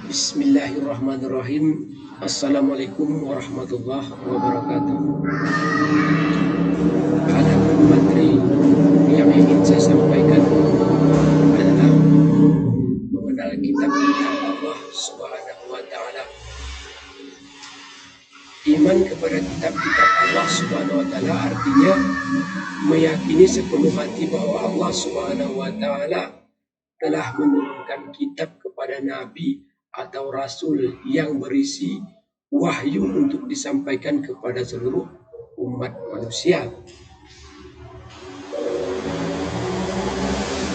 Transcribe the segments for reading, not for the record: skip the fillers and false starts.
Bismillahirrahmanirrahim. Assalamualaikum warahmatullahi wabarakatuh. Adapun materi yang ingin saya sampaikan adalah mengenal kitab-kitab Allah Subhanahu wa taala. Iman kepada kitab-kitab Allah Subhanahu wa taala artinya meyakini sepenuh hati bahwa Allah Subhanahu wa taala telah menurunkan kitab kepada nabi atau rasul yang berisi wahyu untuk disampaikan kepada seluruh umat manusia.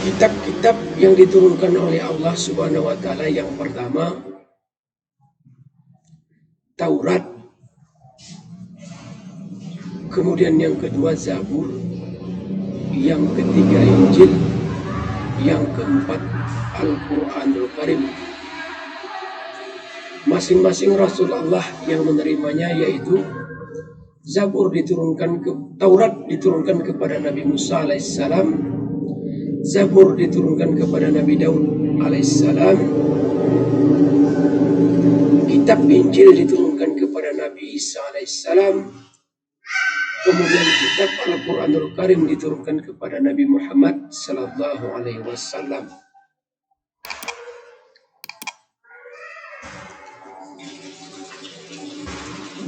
Kitab-kitab yang diturunkan oleh Allah Subhanahu wa taala yang pertama Taurat, kemudian yang kedua Zabur, yang ketiga Injil, yang keempat Al-Quranul Karim. Masing-masing Rasul Allah yang menerimanya, yaitu Taurat diturunkan kepada Nabi Musa alaihissalam, Zabur diturunkan kepada Nabi Daud alaihissalam, kitab Injil diturunkan kepada Nabi Isa alaihissalam, kemudian kitab Al-Quranul Karim diturunkan kepada Nabi Muhammad sallallahu alaihi wasallam.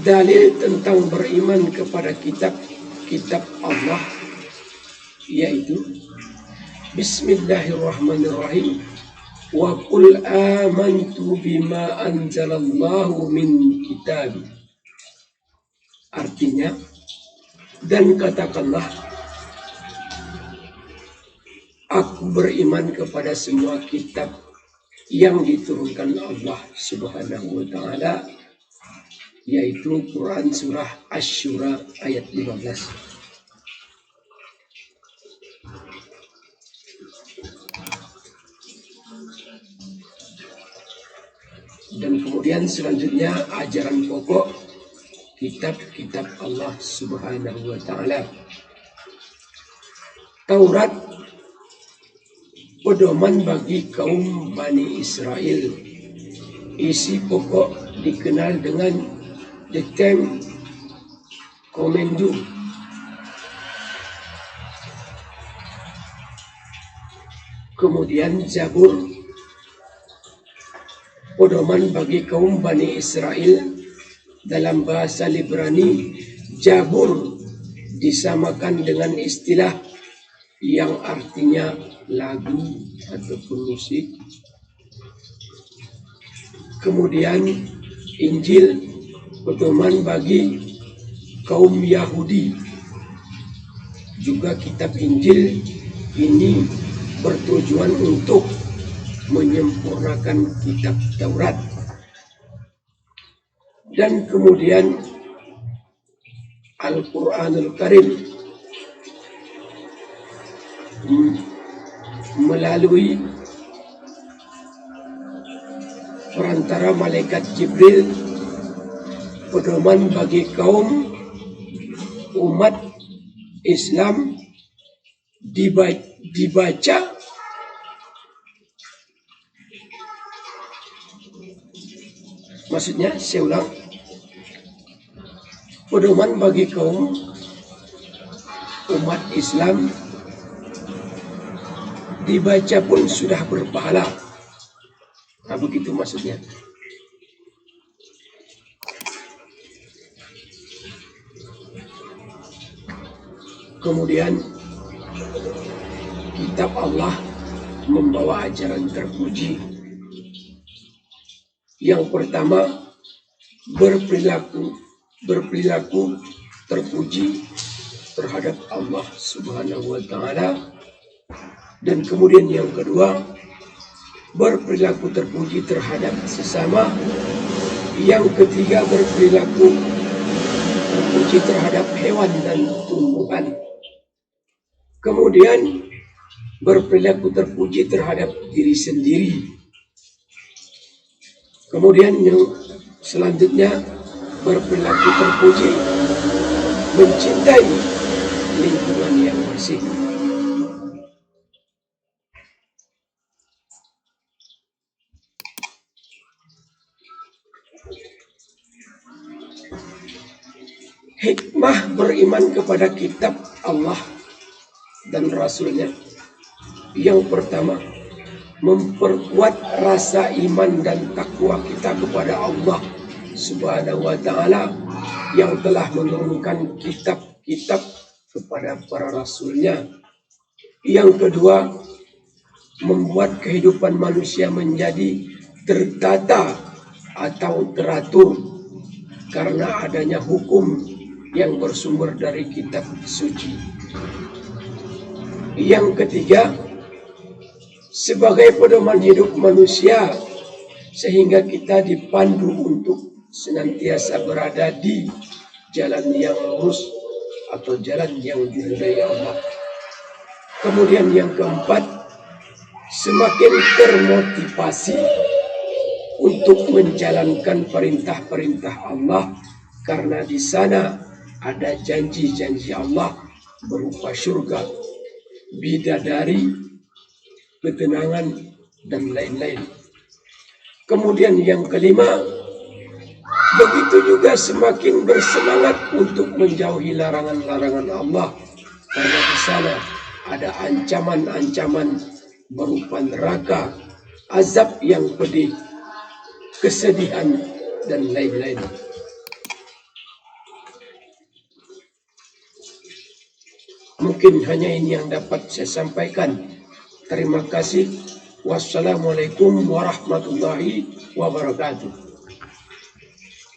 Dalil tentang beriman kepada kitab-kitab Allah yaitu Bismillahirrahmanirrahim. Wa qul amantu bima anzalallahu min kitab. Artinya, dan katakanlah, aku beriman kepada semua kitab yang diturunkan Allah Subhanahu wa taala, yaitu Quran surah Asy-Syura ayat 15. Dan kemudian selanjutnya ajaran pokok kitab-kitab Allah Subhanahu wa taala. Taurat pedoman bagi kaum Bani Israel. Isi pokok dikenal dengan The Ten Commandments. Kemudian Zabur, pedoman bagi kaum Bani Israel. Dalam bahasa Ibrani, Jabur disamakan dengan istilah yang artinya lagu ataupun musik. Kemudian Injil, pedoman bagi kaum Yahudi. Juga kitab Injil ini bertujuan untuk menyempurnakan kitab Taurat. Dan kemudian Al-Quranul Karim melalui perantara malaikat Jibril, pedoman bagi kaum umat Islam, dibaca maksudnya saya ulang, pedoman bagi kaum umat Islam dibaca pun sudah berpahala. Nah, begitu maksudnya. Kemudian kitab Allah membawa ajaran terpuji. Yang pertama, berperilaku terpuji terhadap Allah Subhanahu wa taala. Dan kemudian yang kedua, berperilaku terpuji terhadap sesama. Yang ketiga, berperilaku terpuji terhadap hewan dan tumbuhan. Kemudian berperilaku terpuji terhadap diri sendiri. Kemudian yang selanjutnya, berperilaku terpuji mencintai lingkungan yang bersih. Hikmah beriman kepada kitab Allah dan Rasulnya. Yang pertama, memperkuat rasa iman dan takwa kita kepada Allah Subhanahu wa ta'ala yang telah menurunkan kitab-kitab kepada para rasulnya. Yang kedua, membuat kehidupan manusia menjadi tertata atau teratur karena adanya hukum yang bersumber dari kitab suci. Yang ketiga, sebagai pedoman hidup manusia sehingga kita dipandu untuk senantiasa berada di jalan yang lurus atau jalan yang diridai Allah. Kemudian yang keempat, semakin termotivasi untuk menjalankan perintah-perintah Allah karena di sana ada janji-janji Allah berupa surga, bidadari, ketenangan, dan lain-lain. Kemudian yang kelima, begitu juga semakin bersemangat untuk menjauhi larangan-larangan Allah karena di sana ada ancaman-ancaman berupa neraka, azab yang pedih, kesedihan, dan lain-lain. Mungkin hanya ini yang dapat saya sampaikan. Terima kasih. Wassalamualaikum warahmatullahi wabarakatuh.